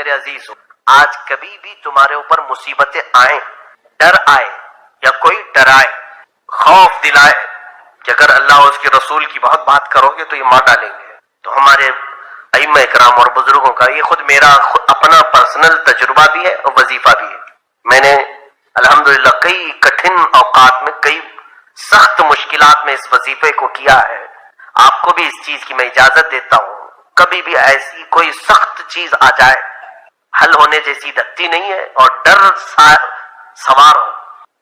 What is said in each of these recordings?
میرے عزیز ہو، آج کبھی بھی تمہارے اوپر مصیبتیں آئیں، ڈر آئے یا کوئی ڈرائے، خوف دلائے کہ اگر اللہ اور اس کے رسول کی بہت بات کرو گے تو یہ مار ڈالیں گے، تو ہمارے ائمہ اکرام اور بزرگوں کا یہ خود میرا اپنا پرسنل تجربہ بھی ہے اور وظیفہ بھی ہے۔ میں نے الحمدللہ کئی کٹھن اوقات میں، کئی سخت مشکلات میں اس وظیفے کو کیا ہے۔ آپ کو بھی اس چیز کی میں اجازت دیتا ہوں، کبھی بھی ایسی کوئی سخت چیز آ جائے، حل ہونے جیسی لگتی نہیں ہے اور ڈر سوار ہو،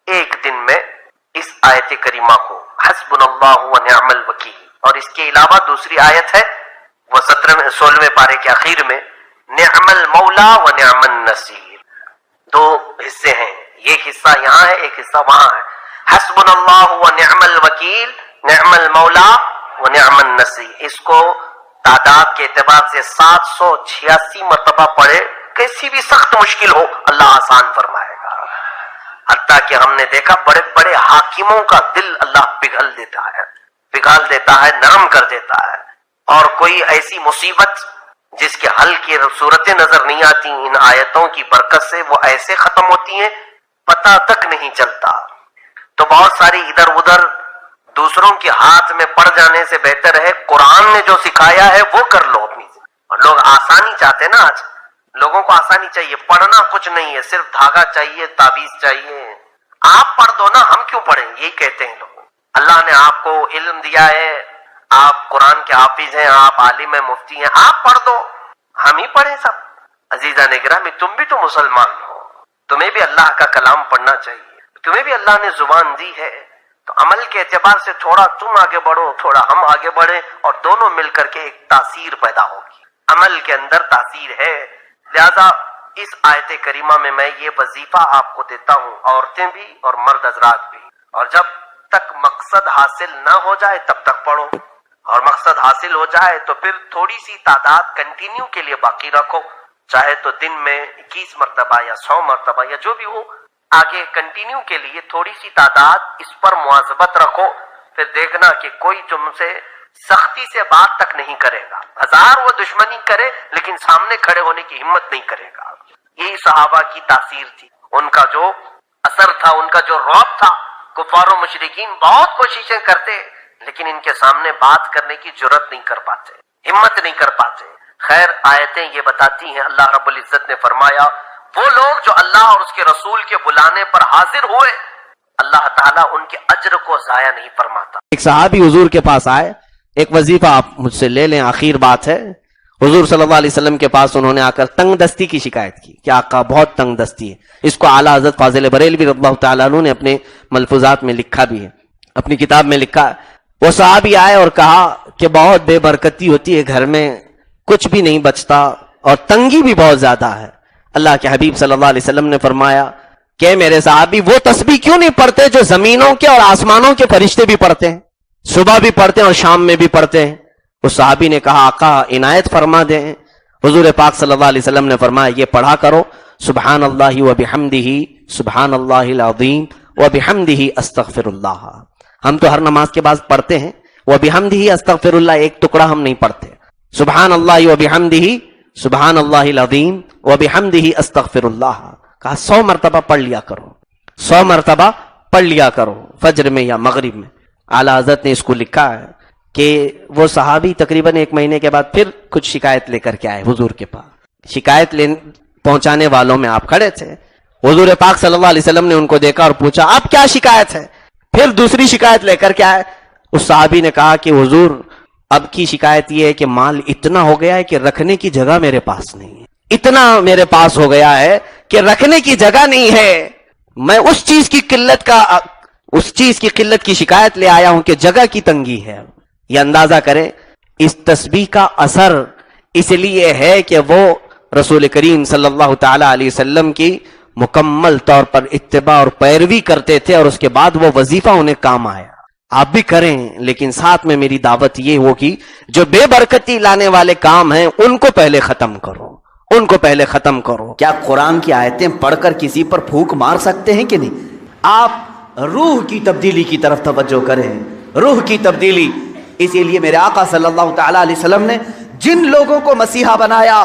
ایک دن میں اس آیت کریمہ کو حسبنا اللہ و نعم الوکیل، اور اس کے علاوہ دوسری آیت ہے وہ 16ویں پارے کے اخیر میں، نعم المولا و نعم النصیر، دو حصے ہیں، ایک حصہ یہاں ہے ایک حصہ وہاں ہے، حسبنا اللہ و نعم الوکیل، نعم المولا و نعم النصیر، اس کو تعداد کے اعتبار سے 786 مرتبہ پڑھے، کیسی بھی سخت مشکل ہو اللہ آسان فرمائے گا۔ حتیٰ کہ ہم نے دیکھا بڑے بڑے حاکموں کا دل اللہ پگھل دیتا ہے، نرم کر دیتا ہے، اور کوئی ایسی مصیبت جس کے حل کی صورتیں نظر نہیں آتی، ان آیتوں کی برکت سے وہ ایسے ختم ہوتی ہیں پتہ تک نہیں چلتا۔ تو بہت ساری ادھر ادھر دوسروں کے ہاتھ میں پڑ جانے سے بہتر ہے قرآن نے جو سکھایا ہے وہ کر لو اپنی سے۔ اور لوگ آسانی چاہتے نا، آج لوگوں کو آسانی چاہیے، پڑھنا کچھ نہیں ہے، صرف دھاگا چاہیے، تعویذ چاہیے، آپ پڑھ دو نا، ہم کیوں پڑھیں، یہی کہتے ہیں لوگ۔ اللہ نے آپ کو علم دیا ہے، آپ قرآن کے حافظ ہیں، آپ عالم ہیں، مفتی ہیں، آپ پڑھ دو، ہم ہی پڑھیں سب۔ عزیزان گرامی، تم بھی تو مسلمان ہو، تمہیں بھی اللہ کا کلام پڑھنا چاہیے، تمہیں بھی اللہ نے زبان دی ہے، تو عمل کے اعتبار سے تھوڑا تم آگے بڑھو، تھوڑا ہم آگے بڑھیں، اور دونوں مل کر کے ایک تاثیر پیدا ہوگی، عمل کے اندر تاثیر ہے۔ لہذا اس آیت کریمہ میں یہ وظیفہ آپ کو دیتا ہوں، عورتیں بھی اور مرد حضرات بھی، اور جب تک مقصد حاصل نہ ہو جائے تب تک پڑھو، اور مقصد حاصل ہو جائے تو پھر تھوڑی سی تعداد کنٹینیو کے لیے باقی رکھو، چاہے تو دن میں 21 مرتبہ یا 100 مرتبہ یا جو بھی ہو، آگے کنٹینیو کے لیے تھوڑی سی تعداد اس پر مواظبت رکھو، پھر دیکھنا کہ کوئی تم سے سختی سے بات تک نہیں کرے گا، ہزار وہ دشمنی کرے لیکن سامنے کھڑے ہونے کی ہمت نہیں کرے گا۔ یہی صحابہ کی تاثیر تھی، ان کا جو اثر تھا، ان کا جو رعب تھا۔ کفار و مشرکین بہت کوششیں کرتے لیکن ان کے سامنے بات کرنے کی جرأت نہیں کر پاتے، ہمت نہیں کر پاتے۔ خیر، آیتیں یہ بتاتی ہیں، اللہ رب العزت نے فرمایا وہ لوگ جو اللہ اور اس کے رسول کے بلانے پر حاضر ہوئے، اللہ تعالیٰ ان کے اجر کو ضائع نہیں فرماتا۔ ایک صحابی حضور کے پاس آئے، ایک وظیفہ آپ مجھ سے لے لیں، آخر بات ہے۔ حضور صلی اللہ علیہ وسلم کے پاس انہوں نے آ کر تنگ دستی کی شکایت کی کہ آقا بہت تنگ دستی ہے۔ اس کو اعلیٰ حضرت فاضل بریلوی رضی اللہ تعالیٰ عنہ نے اپنے ملفوظات میں لکھا بھی ہے، اپنی کتاب میں لکھا ہے۔ وہ صحابی آئے اور کہا کہ بہت بے برکتی ہوتی ہے، گھر میں کچھ بھی نہیں بچتا اور تنگی بھی بہت زیادہ ہے۔ اللہ کے حبیب صلی اللہ علیہ وسلم نے فرمایا کہ میرے صحابی وہ تسبیح کیوں نہیں پڑھتے جو زمینوں کے اور آسمانوں کے فرشتے بھی پڑھتے ہیں، صبح بھی پڑھتے ہیں اور شام میں بھی پڑھتے ہیں۔ اس صحابی نے کہا آقا عنایت فرما دیں۔ حضور پاک صلی اللہ علیہ وسلم نے فرمایا یہ پڑھا کرو، سبحان اللہ و بحمدہ، سبحان اللہ العظیم و بحمدہ استغفر اللہ۔ ہم تو ہر نماز کے بعد پڑھتے ہیں و بحمدہ استغفر اللہ، ایک ٹکڑا ہم نہیں پڑھتے، سبحان اللہ و بحمدہ سبحان اللہ العظیم و بحمدہ استغفر اللہ۔ کہا 100 مرتبہ پڑھ لیا کرو، 100 مرتبہ پڑھ لیا کرو فجر میں یا مغرب میں۔ اعلیٰ حضرت نے اس کو لکھا ہے کہ وہ صحابی تقریباً 1 مہینے کے بعد پھر کچھ شکایت لے کر کے آئے حضور کے پاس، شکایت پہنچانے والوں میں آپ کھڑے تھے۔ حضور پاک صلی اللہ علیہ وسلم نے ان کو دیکھا اور پوچھا اب کیا شکایت ہے؟ پھر دوسری شکایت لے کر کے آئے۔ اس صحابی نے کہا کہ حضور اب کی شکایت یہ ہے کہ مال اتنا ہو گیا ہے کہ رکھنے کی جگہ میرے پاس نہیں ہے، اتنا میرے پاس ہو گیا ہے کہ رکھنے کی جگہ نہیں ہے، میں اس چیز کی قلت کی شکایت لے آیا ہوں کہ جگہ کی تنگی ہے۔ یہ اندازہ کریں اس تسبیح کا اثر اس لیے ہے کہ وہ رسول کریم صلی اللہ تعالی علیہ وسلم کی مکمل طور پر اتباع اور پیروی کرتے تھے، اور اس کے بعد وہ وظیفہ انہیں کام آیا۔ آپ بھی کریں، لیکن ساتھ میں میری دعوت یہ ہوگی جو بے برکتی لانے والے کام ہیں ان کو پہلے ختم کرو، ان کو پہلے ختم کرو۔ کیا قرآن کی آیتیں پڑھ کر کسی پر پھونک مار سکتے ہیں کہ نہیں؟ آپ روح کی تبدیلی کی طرف توجہ کریں، روح کی تبدیلی۔ اسی لیے میرے آقا صلی اللہ تعالی علیہ وسلم نے جن لوگوں کو مسیحا بنایا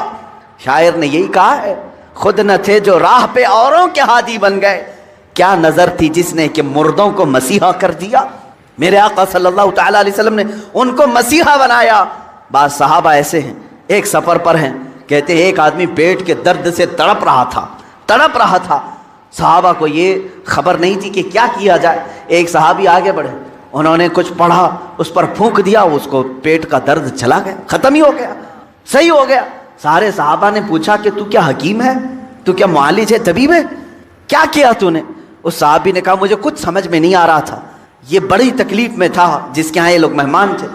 شاعر نے یہی کہا ہے، خود نہ تھے جو راہ پہ اوروں کے ہادی بن گئے، کیا نظر تھی جس نے کہ مردوں کو مسیحا کر دیا۔ میرے آقا صلی اللہ تعالیٰ علیہ وسلم نے ان کو مسیحا بنایا۔ بعض صحابہ ایسے ہیں، ایک سفر پر ہیں، کہتے ہیں ایک آدمی پیٹ کے درد سے تڑپ رہا تھا۔ صحابہ کو یہ خبر نہیں تھی کہ کیا کیا جائے۔ ایک صحابی آگے بڑھے، انہوں نے کچھ پڑھا، اس پر پھونک دیا، اس کو پیٹ کا درد چلا گیا، ختم ہی ہو گیا، صحیح ہو گیا۔ سارے صحابہ نے پوچھا کہ تو کیا حکیم ہے، تو کیا معالج ہے، طبیب ہے، کیا کیا تو نے؟ اس صحابی نے کہا مجھے کچھ سمجھ میں نہیں آ رہا تھا، یہ بڑی تکلیف میں تھا، جس کے ہاں یہ لوگ مہمان تھے،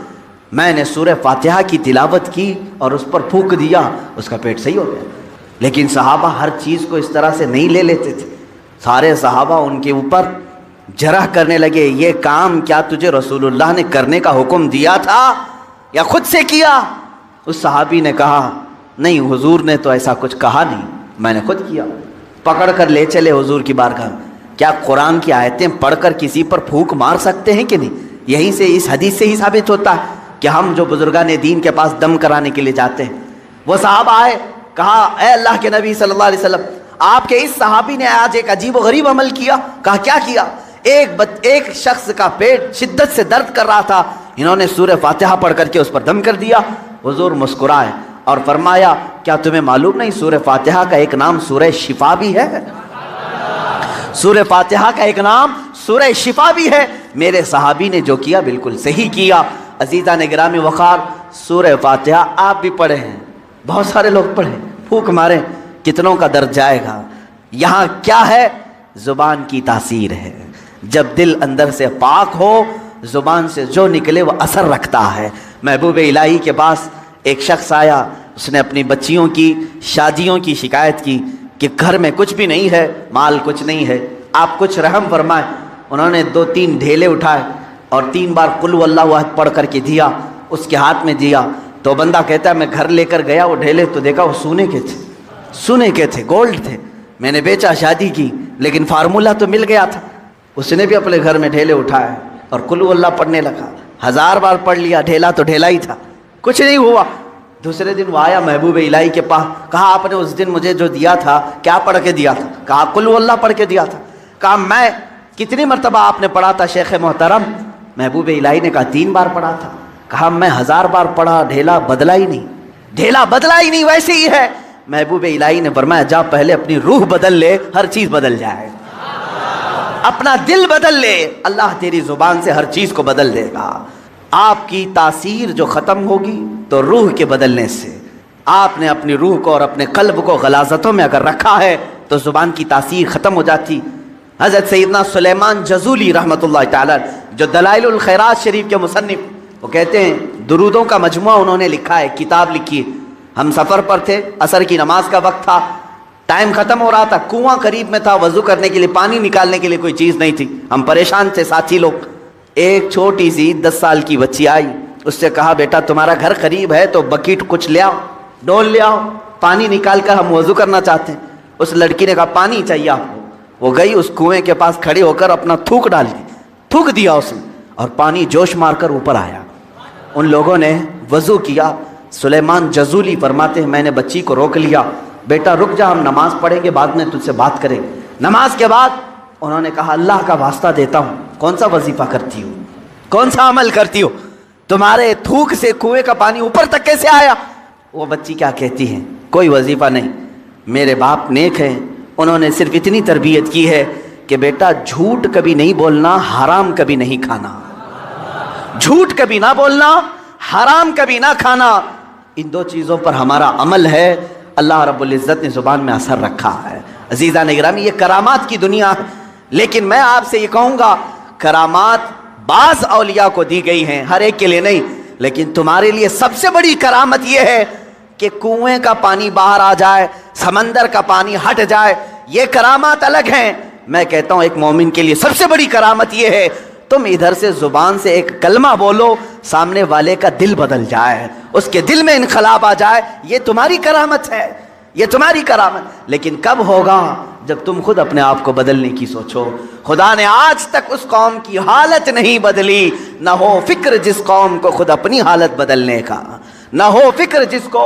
میں نے سورہ فاتحہ کی تلاوت کی اور اس پر پھونک دیا، اس کا پیٹ صحیح ہو گیا۔ لیکن صحابہ ہر چیز کو اس طرح سے نہیں لے لیتے تھے۔ سارے صحابہ ان کے اوپر جرح کرنے لگے، یہ کام کیا تجھے رسول اللہ نے کرنے کا حکم دیا تھا یا خود سے کیا؟ اس صحابی نے کہا نہیں، حضور نے تو ایسا کچھ کہا نہیں، میں نے خود کیا۔ پکڑ کر لے چلے حضور کی بارگاہ میں۔ کیا قرآن کی آیتیں پڑھ کر کسی پر پھونک مار سکتے ہیں کہ نہیں؟ یہیں سے، اس حدیث سے ہی ثابت ہوتا ہے کہ ہم جو بزرگان دین کے پاس دم کرانے کے لیے جاتے ہیں، وہ صحابہ آئے، کہا اے اللہ کے نبی صلی اللہ علیہ وسلم، آپ کے اس صحابی نے آج ایک عجیب و غریب عمل کیا۔ کہا کیا کیا؟ ایک شخص کا پیٹ شدت سے درد کر رہا تھا، انہوں نے سورہ فاتحہ پڑھ کر کے اس پر دم کر دیا۔ حضور مسکرائے اور فرمایا کیا تمہیں معلوم نہیں سورہ فاتحہ کا ایک نام سورہ شفا بھی ہے؟ سورہ فاتحہ کا ایک نام سورہ شفا بھی ہے۔ میرے صحابی نے جو کیا بالکل صحیح کیا۔ عزیزان گرامی وقار، سورہ فاتحہ آپ بھی پڑھے ہیں، بہت سارے لوگ پڑھیں، پھونک ماریں، کتنوں کا درد جائے گا۔ یہاں کیا ہے؟ زبان کی تاثیر ہے۔ جب دل اندر سے پاک ہو، زبان سے جو نکلے وہ اثر رکھتا ہے۔ محبوب الہی کے پاس ایک شخص آیا، اس نے اپنی بچیوں کی شادیوں کی شکایت کی کہ گھر میں کچھ بھی نہیں ہے، مال کچھ نہیں ہے، آپ کچھ رحم فرمائیں۔ انہوں نے 2-3 ڈھیلے اٹھائے اور 3 بار قل هو اللہ احد پڑھ کر کے دیا، اس کے ہاتھ میں دیا۔ تو بندہ کہتا ہے میں گھر لے کر گیا، وہ ڈھیلے تو دیکھا وہ سونے کے تھے، گولڈ تھے، میں نے بیچا، شادی کی، لیکن فارمولہ تو مل گیا تھا۔ اس نے بھی اپنے گھر میں ڈھیلے اٹھائے اور قل هو اللہ پڑھنے لگا، 1000 بار پڑھ لیا، ڈھیلا تو ڈھیلا ہی تھا، کچھ نہیں ہوا۔ دوسرے دن وہ آیا محبوب الہی کے پاس، کہا آپ نے اس دن مجھے جو دیا تھا کیا پڑھ کے دیا تھا؟ کہا قل هو اللہ پڑھ کے دیا تھا۔ کہا میں کتنی مرتبہ آپ نے پڑھا تھا شیخ محترم؟ محبوب الہی نے کہا 3 بار پڑھا تھا۔ کہا میں 1000 بار پڑھا، ڈھیلا بدلا ہی نہیں، ویسے ہی ہے۔ محبوب الہی نے فرمایا جا پہلے اپنی روح بدل لے، ہر چیز بدل جائے، اپنا دل بدل لے، اللہ تیری زبان سے ہر چیز کو بدل دے گا۔ آپ کی تاثیر جو ختم ہوگی تو روح کے بدلنے سے، آپ نے اپنی روح کو اور اپنے قلب کو غلاظتوں میں اگر رکھا ہے تو زبان کی تاثیر ختم ہو جاتی۔ حضرت سیدنا سلیمان جزولی رحمۃ اللہ تعالی جو دلائل الخیرات شریف کے مصنف، وہ کہتے ہیں درودوں کا مجموعہ انہوں نے لکھا ہے، کتاب لکھی ہے۔ ہم سفر پر تھے، عصر کی نماز کا وقت تھا، ٹائم ختم ہو رہا تھا، کنواں قریب میں تھا، وضو کرنے کے لیے پانی نکالنے کے لیے کوئی چیز نہیں تھی، ہم پریشان تھے ساتھی لوگ۔ ایک چھوٹی سی 10 سال کی بچی آئی، اس سے کہا بیٹا تمہارا گھر قریب ہے تو بکیٹ کچھ لے آؤ، ڈول لے آؤ، پانی نکال کر ہم وضو کرنا چاہتے ہیں۔ اس لڑکی نے کہا پانی چاہیے آپ کو۔ وہ گئی اس کنویں کے پاس کھڑی ہو کر اپنا تھوک ڈال دی، تھوک دیا اس نے، اور پانی جوش مار کر اوپر آیا۔ ان لوگوں نے وضو کیا۔ سلیمان جزولی فرماتے ہیں میں نے بچی کو روک لیا، بیٹا رک جا، ہم نماز پڑھیں گے، بعد میں تجھ سے بات کریں۔ نماز کے بعد انہوں نے کہا اللہ کا واسطہ دیتا ہوں، کون سا وظیفہ کرتی ہو، کون سا عمل کرتی ہو، تمہارے تھوک سے کنویں کا پانی اوپر تک کیسے آیا؟ وہ بچی کیا کہتی ہے کوئی وظیفہ نہیں، میرے باپ نیک ہیں، انہوں نے صرف اتنی تربیت کی ہے کہ بیٹا جھوٹ کبھی نہیں بولنا، حرام کبھی نہیں کھانا، جھوٹ کبھی نہ بولنا، حرام کبھی نہ کھانا، ان 2 چیزوں پر ہمارا عمل ہے۔ اللہ رب العزت نے زبان میں اثر رکھا ہے۔ عزیزان گرامی یہ کرامات کی دنیا ہے، لیکن میں آپ سے یہ کہوں گا کرامات بعض اولیاء کو دی گئی ہیں، ہر ایک کے لیے نہیں، لیکن تمہارے لیے سب سے بڑی کرامت یہ ہے کہ کنویں کا پانی باہر آ جائے، سمندر کا پانی ہٹ جائے، یہ کرامات الگ ہیں۔ میں کہتا ہوں ایک مومن کے لیے سب سے بڑی کرامت یہ ہے تم ادھر سے زبان سے ایک کلمہ بولو، سامنے والے کا دل بدل جائے، اس کے دل میں انقلاب آ جائے، یہ تمہاری کرامت ہے، یہ تمہاری کرامت۔ لیکن کب ہوگا؟ جب تم خود اپنے آپ کو بدلنے کی سوچو۔ خدا نے آج تک اس قوم کی حالت نہیں بدلی، نہ ہو فکر جس قوم کو خود اپنی حالت بدلنے کا، نہ ہو فکر جس کو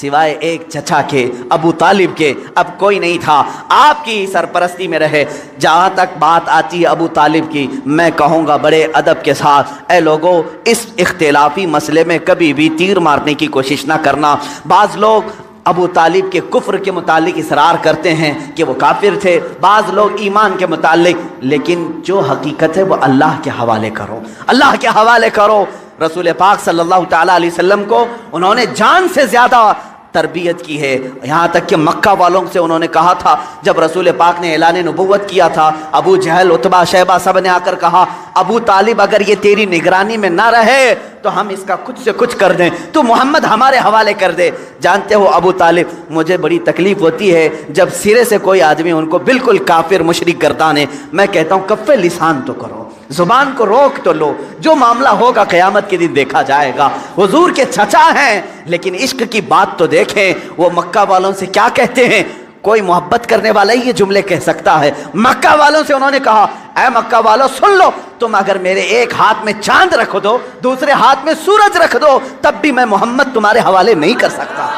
سوائے ایک چچا کے، ابو طالب کے، اب کوئی نہیں تھا۔ آپ کی سرپرستی میں رہے۔ جہاں تک بات آتی ہے ابو طالب کی، میں کہوں گا بڑے ادب کے ساتھ، اے لوگوں، اس اختلافی مسئلے میں کبھی بھی تیر مارنے کی کوشش نہ کرنا۔ بعض لوگ ابو طالب کے کفر کے متعلق اصرار کرتے ہیں کہ وہ کافر تھے، بعض لوگ ایمان کے متعلق، لیکن جو حقیقت ہے وہ اللہ کے حوالے کرو، اللہ کے حوالے کرو۔ رسول پاک صلی اللہ تعالیٰ علیہ وسلم کو انہوں نے جان سے زیادہ تربیت کی ہے، یہاں تک کہ مکہ والوں سے انہوں نے کہا تھا، جب رسول پاک نے اعلان نبوت کیا تھا، ابو جہل، عتبہ، شیبہ سب نے آ کر کہا، ابو طالب اگر یہ تیری نگرانی میں نہ رہے تو ہم اس کا کچھ سے کچھ کر دیں، تو محمد ہمارے حوالے کر دے۔ جانتے ہو ابو طالب، مجھے بڑی تکلیف ہوتی ہے جب سرے سے کوئی آدمی ان کو بالکل کافر مشرک گردانے، میں کہتا ہوں کف لسان تو کرو، زبان کو روک تو لو، جو معاملہ ہوگا قیامت کے دن دیکھا جائے گا۔ حضور کے چچا ہیں لیکن عشق کی بات تو دیکھیں، وہ مکہ والوں سے کیا کہتے ہیں۔ کوئی محبت کرنے والا ہی یہ جملے کہہ سکتا ہے۔ مکہ والوں سے انہوں نے کہا، اے مکہ والوں سن لو، تم اگر میرے ایک ہاتھ میں چاند رکھ دو، دوسرے ہاتھ میں سورج رکھ دو، تب بھی میں محمد تمہارے حوالے نہیں کر سکتا۔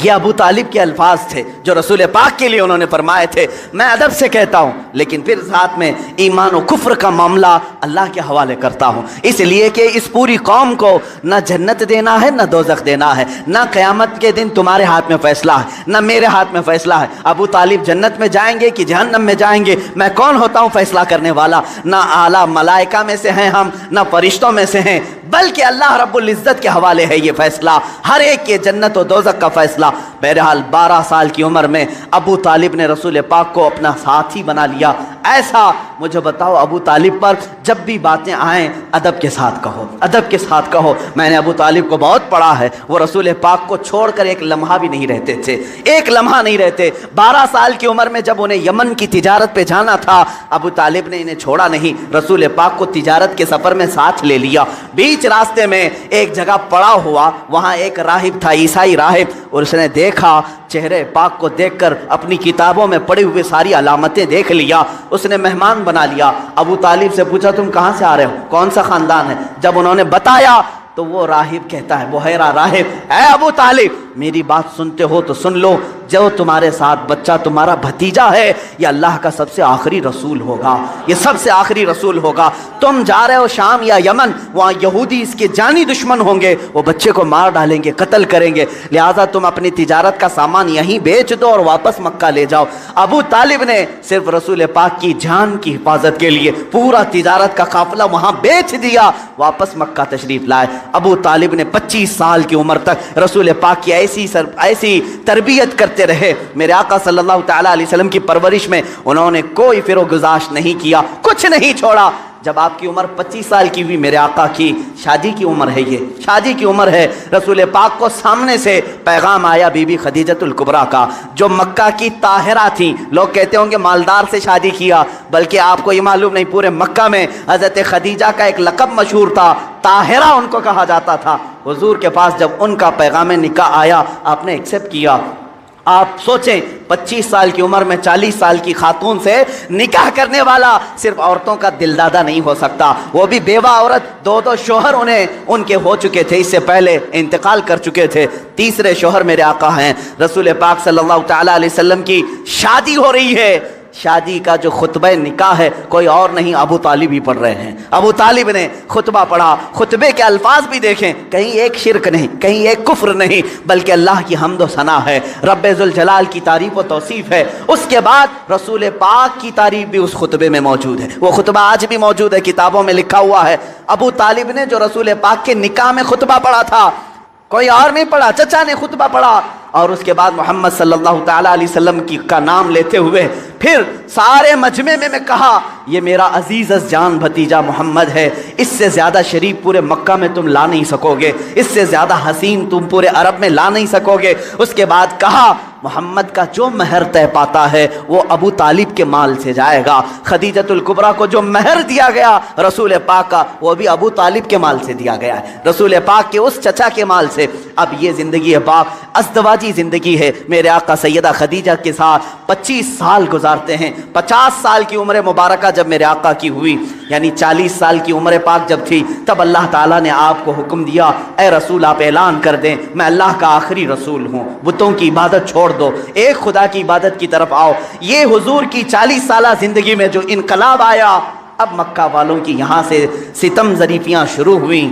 یہ ابو طالب کے الفاظ تھے جو رسول پاک کے لیے انہوں نے فرمائے تھے۔ میں ادب سے کہتا ہوں، لیکن پھر ساتھ میں ایمان و کفر کا معاملہ اللہ کے حوالے کرتا ہوں، اس لیے کہ اس پوری قوم کو نہ جنت دینا ہے نہ دوزخ دینا ہے، نہ قیامت کے دن تمہارے ہاتھ میں فیصلہ ہے نہ میرے ہاتھ میں فیصلہ ہے۔ ابو طالب جنت میں جائیں گے کہ جہنم میں جائیں گے، میں کون ہوتا ہوں فیصلہ کرنے والا؟ نہ اعلیٰ ملائکہ میں سے ہیں ہم، نہ فرشتوں میں سے ہیں، بلکہ اللہ رب العزت کے حوالے ہے یہ فیصلہ، ہر ایک کے جنت و دوزخ کا فیصلہ۔ بہرحال 12 سال کی عمر میں ابو طالب نے رسول پاک کو اپنا ساتھی بنا لیا۔ ایسا مجھے بتاؤ، ابو طالب پر جب بھی باتیں آئیں ادب کے ساتھ کہو، ادب کے ساتھ کہو۔ میں نے ابو طالب کو بہت پڑھا ہے، وہ رسول پاک کو چھوڑ کر ایک لمحہ بھی نہیں رہتے تھے، ایک لمحہ نہیں رہتے۔ 12 سال کی عمر میں جب انہیں یمن کی تجارت پہ جانا تھا، ابو طالب نے انہیں چھوڑا نہیں، رسول پاک کو تجارت کے سفر میں ساتھ لے لیا۔ بیچ راستے میں ایک جگہ پڑا ہوا، وہاں ایک راہب تھا، عیسائی راہب، اور اس نے دیکھا، چہرے پاک کو دیکھ کر اپنی کتابوں میں پڑھی ہوئے ساری علامتیں دیکھ لیا، اس نے مہمان بنا لیا۔ ابو طالب سے پوچھا، تم کہاں سے آ رہے ہو، کون سا خاندان ہے؟ جب انہوں نے بتایا تو وہ راہب کہتا ہے، بحیرہ راہب، اے ابو طالب میری بات سنتے ہو تو سن لو، جو تمہارے ساتھ بچہ تمہارا بھتیجا ہے یہ اللہ کا سب سے آخری رسول ہوگا، یہ سب سے آخری رسول ہوگا۔ تم جا رہے ہو شام یا یمن، وہاں یہودی اس کے جانی دشمن ہوں گے، وہ بچے کو مار ڈالیں گے، قتل کریں گے، لہٰذا تم اپنی تجارت کا سامان یہیں بیچ دو اور واپس مکہ لے جاؤ۔ ابو طالب نے صرف رسول پاک کی جان کی حفاظت کے لیے پورا تجارت کا قافلہ وہاں بیچ دیا، واپس مکہ تشریف لائے۔ ابو طالب نے 25 سال کی عمر تک رسول پاک کی ایسی تربیت کرتے رہے۔ میرے آقا صلی اللہ تعالیٰ علیہ وسلم کی پرورش میں انہوں نے کوئی فروغ گزاشت نہیں کیا، کچھ نہیں چھوڑا۔ جب آپ کی عمر 25 سال کی ہوئی، میرے آقا کی شادی کی عمر ہے، یہ شادی کی عمر ہے، رسول پاک کو سامنے سے پیغام آیا بی بی خدیجۃ الکبریٰ کا، جو مکہ کی طاہرہ تھیں۔ لوگ کہتے ہوں گے مالدار سے شادی کیا، بلکہ آپ کو یہ معلوم نہیں، پورے مکہ میں حضرت خدیجہ کا ایک لقب مشہور تھا، طاہرہ ان کو کہا جاتا تھا۔ حضور کے پاس جب ان کا پیغام نکاح آیا، آپ نے ایکسیپٹ کیا۔ آپ سوچیں 25 سال کی عمر میں 40 سال کی خاتون سے نکاح کرنے والا صرف عورتوں کا دلدادہ نہیں ہو سکتا، وہ بھی بیوہ عورت، 2 شوہر ان کے ہو چکے تھے، اس سے پہلے انتقال کر چکے تھے، تیسرے شوہر میرے آقا ہیں۔ رسول پاک صلی اللہ تعالیٰ علیہ وسلم کی شادی ہو رہی ہے، شادی کا جو خطبہ نکاح ہے کوئی اور نہیں، ابو طالب ہی پڑھ رہے ہیں۔ ابو طالب نے خطبہ پڑھا، خطبے کے الفاظ بھی دیکھیں، کہیں ایک شرک نہیں، کہیں ایک کفر نہیں، بلکہ اللہ کی حمد و ثنا ہے، رب ذوالجلال کی تعریف و توصیف ہے۔ اس کے بعد رسول پاک کی تعریف بھی اس خطبے میں موجود ہے، وہ خطبہ آج بھی موجود ہے، کتابوں میں لکھا ہوا ہے۔ ابو طالب نے جو رسول پاک کے نکاح میں خطبہ پڑھا تھا، کوئی اور نہیں پڑھا، چچا نے خطبہ پڑھا، اور اس کے بعد محمد صلی اللہ تعالیٰ علیہ وسلم کا نام لیتے ہوئے پھر سارے مجمع میں کہا، یہ میرا عزیز از جان بھتیجا محمد ہے، اس سے زیادہ شریف پورے مکہ میں تم لا نہیں سکو گے، اس سے زیادہ حسین تم پورے عرب میں لا نہیں سکو گے۔ اس کے بعد کہا، محمد کا جو مہر طے پاتا ہے وہ ابو طالب کے مال سے جائے گا، خدیجۃ الکبریٰ کو جو مہر دیا گیا رسول پاک کا وہ بھی ابو طالب کے مال سے دیا گیا ہے، رسول پاک کے اس چچا کے مال سے۔ اب یہ زندگی ہے پاک، ازدواجی زندگی ہے، میرے آقا سیدہ خدیجہ کے ساتھ 25 سال گزارتے ہیں۔ 50 سال کی عمر مبارکہ جب میرے آقا کی ہوئی، یعنی 40 سال کی عمر پاک جب تھی تب اللہ تعالیٰ نے آپ کو حکم دیا اے رسول آپ اعلان کر دیں میں اللہ کا آخری رسول ہوں، بتوں کی عبادت چھوڑ دو، ایک خدا کی عبادت کی طرف آؤ۔ یہ حضور کی 40 سالہ زندگی میں جو انقلاب آیا، اب مکہ والوں کی یہاں سے ستم ظریفیاں شروع ہوئیں۔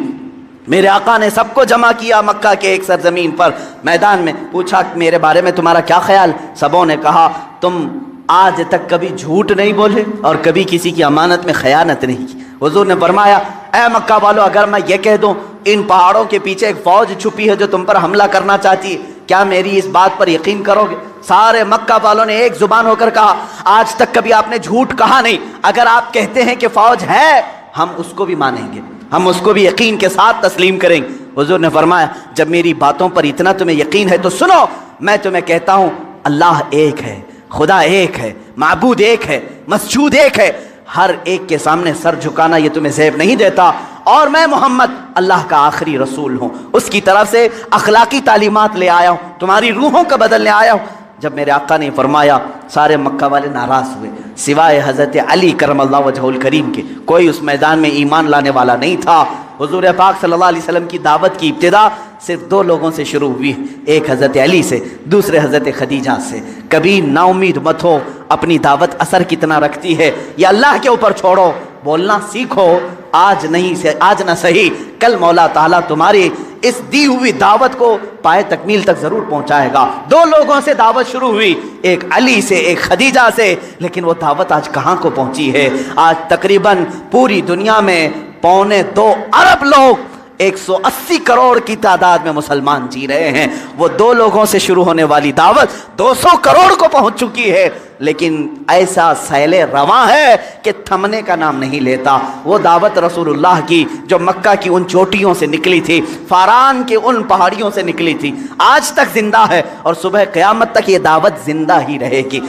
میرے آقا نے سب کو جمع کیا مکہ کے ایک سرزمین پر میدان میں، پوچھا میرے بارے میں تمہارا کیا خیال؟ سبوں نے کہا تم آج تک کبھی جھوٹ نہیں بولے اور کبھی کسی کی امانت میں خیانت نہیں کی۔ حضور نے فرمایا اے مکہ والو، اگر میں یہ کہہ دوں ان پہاڑوں کے پیچھے ایک فوج چھپی ہے جو تم پر حملہ کرنا چاہتی ہے، کیا میری اس بات پر یقین کرو گے؟ سارے مکہ والوں نے ایک زبان ہو کر کہا آج تک کبھی آپ نے جھوٹ کہا نہیں، اگر آپ کہتے ہیں کہ فوج ہے ہم اس کو بھی مانیں گے، ہم اس کو بھی یقین کے ساتھ تسلیم کریں گے۔ حضور نے فرمایا جب میری باتوں پر اتنا تمہیں یقین ہے تو سنو، میں تمہیں کہتا ہوں اللہ ایک ہے، خدا ایک ہے، معبود ایک ہے، مسجود ایک ہے، ہر ایک کے سامنے سر جھکانا یہ تمہیں زیب نہیں دیتا، اور میں محمد اللہ کا آخری رسول ہوں، اس کی طرف سے اخلاقی تعلیمات لے آیا ہوں، تمہاری روحوں کو بدلنے آیا ہوں۔ جب میرے آقا نے فرمایا سارے مکہ والے ناراض ہوئے، سوائے حضرت علی کرم اللہ وجہہ الکریم کے، کوئی اس میدان میں ایمان لانے والا نہیں تھا۔ حضور پاک صلی اللہ علیہ وسلم کی دعوت کی ابتدا صرف 2 لوگوں سے شروع ہوئی، ایک حضرت علی سے، دوسرے حضرت خدیجہ سے۔ کبھی نا امید مت ہو، اپنی دعوت اثر کتنا رکھتی ہے یہ اللہ کے اوپر چھوڑو، بولنا سیکھو، آج نہ صحیح کل مولا تعالیٰ تمہاری اس دی ہوئی دعوت کو پائے تکمیل تک ضرور پہنچائے گا۔ 2 لوگوں سے دعوت شروع ہوئی، ایک علی سے ایک خدیجہ سے، لیکن وہ دعوت آج کہاں کو پہنچی ہے؟ آج تقریباً پوری دنیا میں 2.25 ارب لوگ 180 کروڑ کی تعداد میں مسلمان جی رہے ہیں۔ وہ 2 لوگوں سے شروع ہونے والی دعوت 200 کروڑ کو پہنچ چکی ہے، لیکن ایسا سیل رواں ہے کہ تھمنے کا نام نہیں لیتا۔ وہ دعوت رسول اللہ کی جو مکہ کی ان چوٹیوں سے نکلی تھی، فاران کے ان پہاڑیوں سے نکلی تھی، آج تک زندہ ہے اور صبح قیامت تک یہ دعوت زندہ ہی رہے گی۔